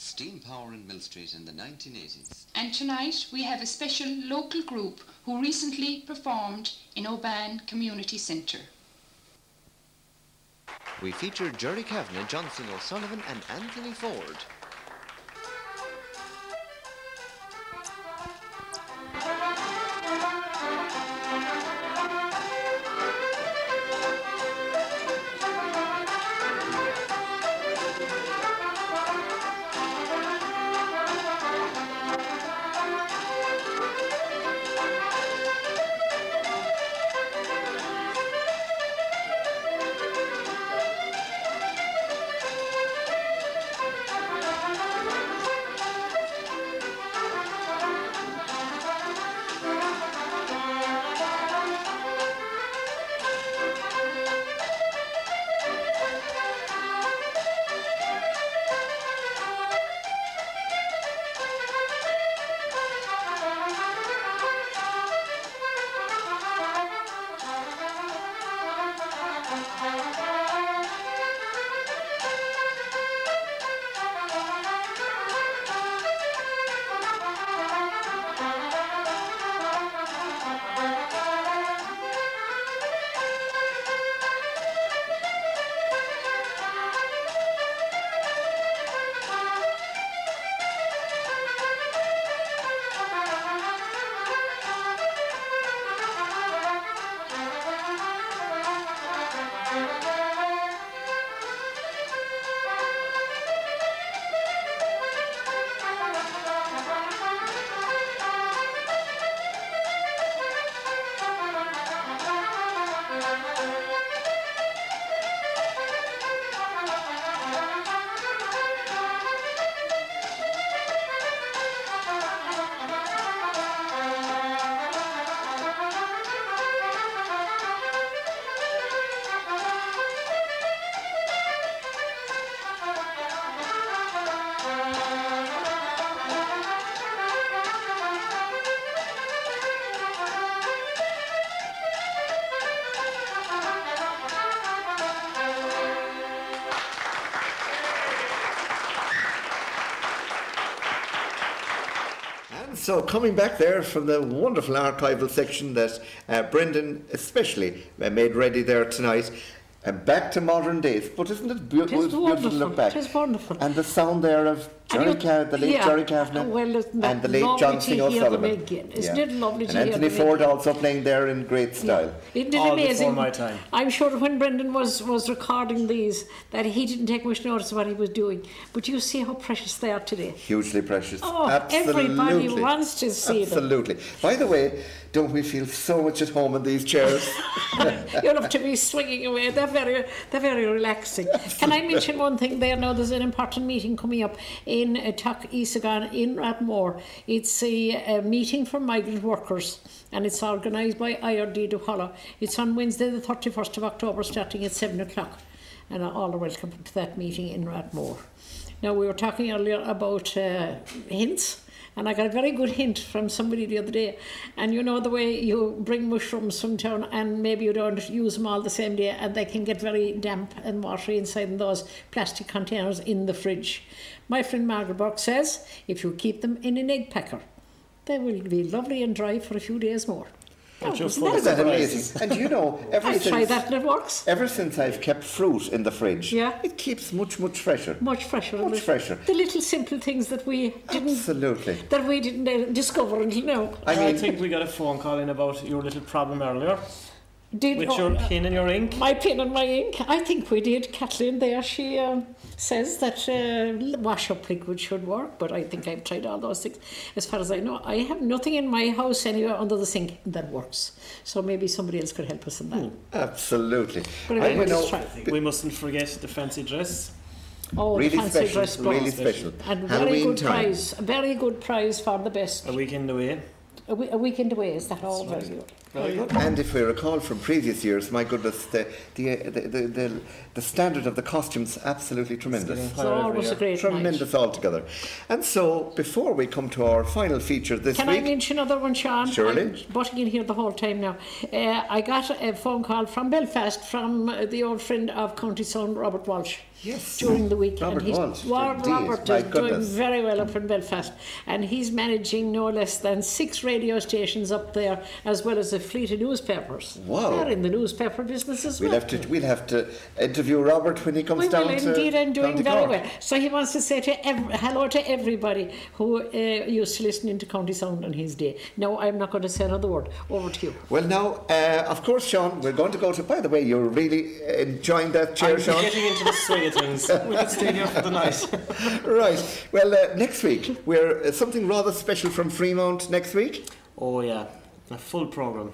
steam power in Millstreet in the 1980s. And tonight we have a special local group who recently performed in Oban Community Centre. We feature Jerry Kavanagh, Johnson O'Sullivan and Anthony Ford. So coming back there from the wonderful archival section that Brendan especially made ready there tonight, and back to modern days. But isn't it beautiful to look back? It is wonderful. And the sound there of the late Jerry Kavanagh and the late Johnson O'Sullivan. Isn't it lovely to hear and Anthony Ford also playing there in great style. Isn't it amazing? My time. I'm sure when Brendan was recording these that he didn't take much notice of what he was doing. But you see how precious they are today. Hugely precious. Oh, absolutely. Everybody wants to see them. Absolutely. By the way, don't we feel so much at home in these chairs? You'll have to be swinging away. They're very relaxing. Can I mention one thing there now? There's an important meeting coming up in Tuck Isagan in Rathmore. It's a meeting for migrant workers and it's organised by IRD Duhala. It's on Wednesday the 31st of October starting at 7 o'clock and all are welcome to that meeting in Rathmore. Now we were talking earlier about hints. And I got a very good hint from somebody the other day. And you know the way you bring mushrooms from town and maybe you don't use them all the same day and they can get very damp and watery inside in those plastic containers in the fridge. My friend Margaret Burke says if you keep them in an egg packer, they will be lovely and dry for a few days more. Isn't that amazing? And you know, I try that and it works. Ever since I've kept fruit in the fridge, it keeps much fresher. Much fresher. The little simple things that we didn't discover until now. I think we got a phone call in about your little problem earlier. With your pen and your ink? My pen and my ink. I think we did. Kathleen there, she says that wash-up liquid should work, but I think I've tried all those things. As far as I know, I have nothing in my house anywhere under the sink that works. So maybe somebody else could help us in that. Absolutely. But we mustn't forget the fancy dress. Oh, really the fancy special, dress ball. really special. And very good prize. A very good prize for the best. A weekend away. A weekend away, is that all? Very good. Very good. And if we recall from previous years, my goodness, the standard of the costumes absolutely tremendous. So always a great tremendous night. Altogether. And so before we come to our final feature this week, can I mention another one, Sean? Surely. I'm butting in here the whole time now. I got a phone call from Belfast from the old friend of County Son, Robert Walsh. during the week. Robert and was. Robert My is doing goodness. very well up in Belfast, and he's managing no less than 6 radio stations up there, as well as a fleet of newspapers. Wow. They're in the newspaper business as well. We'll have to interview Robert when he comes We down will to indeed, and doing County very Cork. well. So he wants to say hello to everybody who used to listen into County Sound on his day. No, I'm not going to say another word. Over to you. Well, now, of course, Sean, we're going to go to. By the way, you're really enjoying that chair, I'm Sean. getting into the swing of things. We could stay here for the night. Right. Well, next week we're something rather special from Fremont. Next week. Oh yeah, a full programme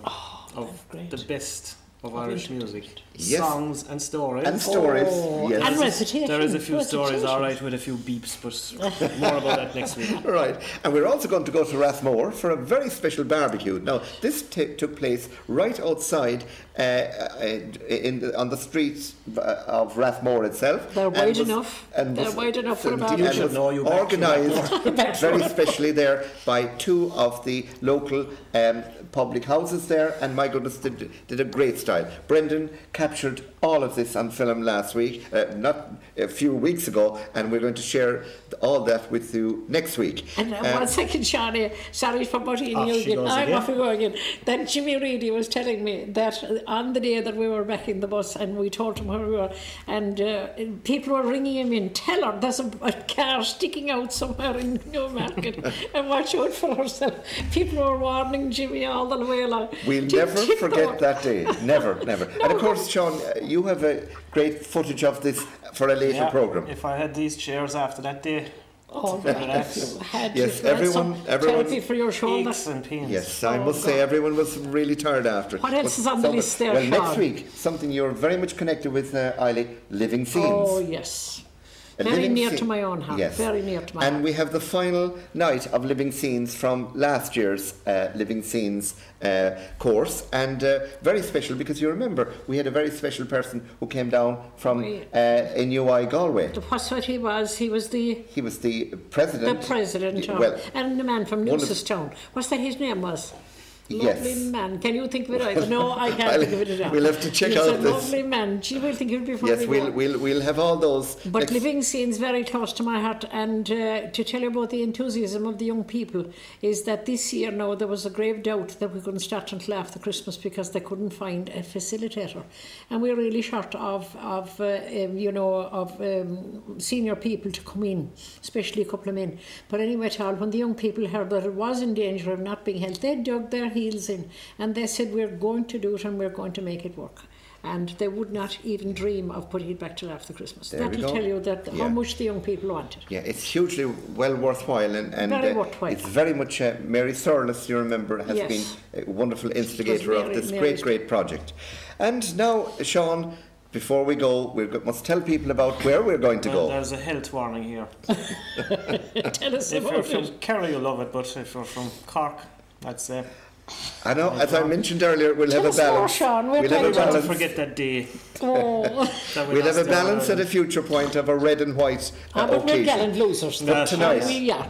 of great. the best of Irish music. Yes. Songs and stories. And stories. Oh, Yes. and recitation. There is a few stories, Recitation. all right, with a few beeps, but more about that next week. Right, and we're also going to go to Rathmore for a very special barbecue. Now, this took place right outside on the streets of Rathmore itself. They're wide enough. They're wide enough for a barbecue. You should know, you back to organised very specially there by 2 of the local public houses there, and my goodness, did a great style. Brendan captured all of this on film last week, not a few weeks ago, and we're going to share all that with you next week. And 1 second, Shawnee, sorry for butting you Off she again. goes I'm again. off and going again. That Jimmy Reedy was telling me that on the day that we were back in the bus and we told him where we were, and people were ringing him in, tell her there's a car sticking out somewhere in Newmarket and watch out for herself. People were warning Jimmy all the way along. We'll Jim never Tipper. forget that day. Never, never. And of course, Sean, you have a great footage of this for a later Yeah, programme. if I had these chairs after that day, Oh, relax. had Yes, you had some everyone- therapy for your shoulder? Aches and pains. Yes, I Oh, must say God. everyone was really tired after. What else is on the list there, Well, next Sean? week, something you're very much connected with, Eilidh, Living Scenes. Oh, yes. A Very living near scene- to my own heart. Yes. Very near to my And heart. we have the final night of Living Scenes from last year's Living Scenes course, and very special because you remember we had a very special person who came down from NUI Galway. What's what he was? He was the He was the president. of, Well, and the man from one of- Newcestown. What's that his name was? Yes. Lovely man. Can you think of it either? No, I can't think of it either. We'll have to check He's out a this. lovely man. Gee, we'll think it would be funny. Yes, we'll have all those. But next- Living Scenes very close to my heart, and to tell you about the enthusiasm of the young people is that this year now there was a grave doubt that we couldn't start until after Christmas because they couldn't find a facilitator, and we're really short of senior people to come in, especially a couple of men. But anyway, at all, when the young people heard that it was in danger of not being held, they dug their heels in and they said we're going to do it and we're going to make it work. And they would not even dream of putting it back till after Christmas. There That we will go. tell you that Yeah. how much the young people want it. Yeah, it's hugely well worthwhile, and Very worthwhile. it's very much Mary Thurles, you remember, has Yes. been a wonderful instigator of Mary- this Mary's- great project. And now, Sean, before we go, we must tell people about where we're going to Well, go. there's a health warning here. Tell us If you're about from it. Kerry, you'll love it, but if you're from Cork, I'd say. I know, as I mentioned earlier, we'll have Tell a us more, balance. Sean, we're We'll have a playing Don't balance. forget that day. Oh, That we We'll have lost a balance Ireland. at a future point of a red and white but we're occasion. gallant losers. But tonight-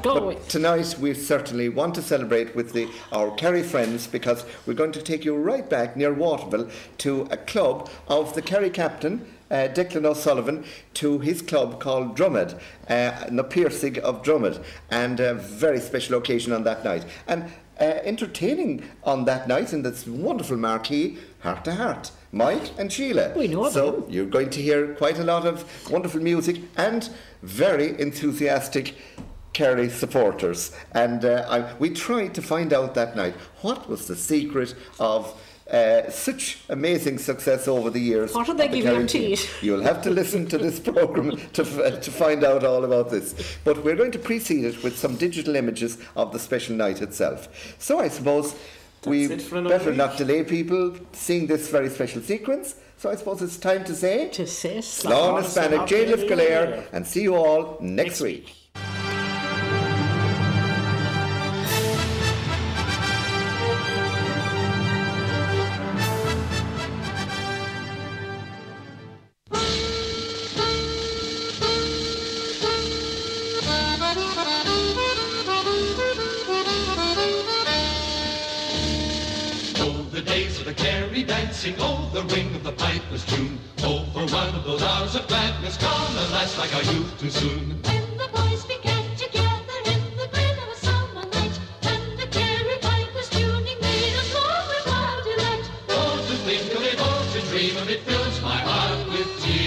Go But away. tonight we certainly want to celebrate with our Kerry friends, because we're going to take you right back near Waterville to a club of the Kerry captain, Declan O'Sullivan, to his club called Drummond, the Piercing of Drummond, and a very special occasion on that night. And entertaining on that night in this wonderful marquee, Heart to Heart, Mike and Sheila. We know so them. you're going to hear quite a lot of wonderful music and very enthusiastic Kerry supporters. And we tried to find out that night what was the secret of such amazing success over the years. What did they of the give you Kerry to team. eat? You'll have to listen to this programme to find out all about this. But we're going to precede it with some digital images of the special night itself. So I suppose we it for another better week. not delay people seeing this very special sequence. So I suppose it's time to say To say Slán is Bannock, Jailif Galair, and see you all next week. Oh, the days the Kerry dancing, oh, the ring of the piper's tune. Oh, for one of those hours of gladness gone and last like our youth too soon. When the boys began to gather in the glen of a summer night, and the Kerry piper's tuning made us all with wild delight. Oh, to think of it, oh, to dream of it fills my heart with tears.